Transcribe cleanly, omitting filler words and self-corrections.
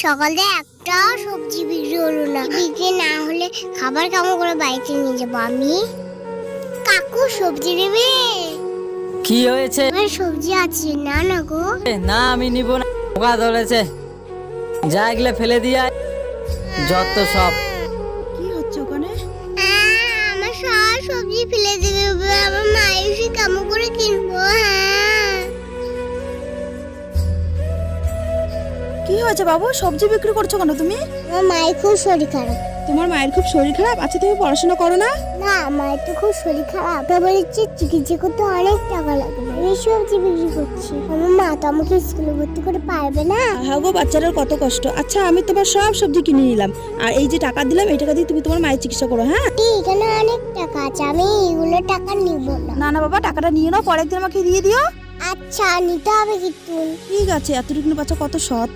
সকালে একটা সবজি বিক্রি হলো না। বিক্রি না হলে খাবার কেমন করে বাড়িতে নিয়ে যাবো আমি? কাকু সবজি নেবে? কি হয়েছে? আমার সবজি আছে না না গো। না আমি নিব না, পোকা ধরেছে। যা এগুলো ফেলে দিয়ে আয়। যত সব। কি হচ্ছে ওখানে? আমার সব সবজি ফেলে দেবে। আমার মা এসে কেমন করে কিনবো? কি হয়েছে বাবু, সবজি বিক্রি করছো কেন তুমি? আমার মায়ের খুব শরীর খারাপ। তোমার মায়ের খুব শরীর খারাপ? আচ্ছা তুমি পড়াশোনা করো না? না, মায়ের তো খুব শরীর খারাপ। তারপরে চিকিৎসা করতে অনেক টাকা লাগবে। এই সবজি বিক্রি করছি। আমার মা তো আমাকে স্কুলে ভর্তি করে পারবে না। হ্যাঁ গো, বাচ্চাটার কত কষ্ট। আচ্ছা আমি তোমার সব সবজি কিনে নিলাম, আর এই যে টাকা দিলাম এই টাকা দিয়ে তুমি তোমার মায়ের চিকিৎসা করো। হ্যাঁ এখানে অনেক টাকা আছে, আমি এগুলো টাকা নিব না। না না বাবা, টাকাটা নিয়ে নাও, পরের দিন আমাকে দিয়ে দিও। আচ্ছা, নিতে হবে কিন্তু। ঠিক আছে, এতটুকু বাচ্চা কত সৎ।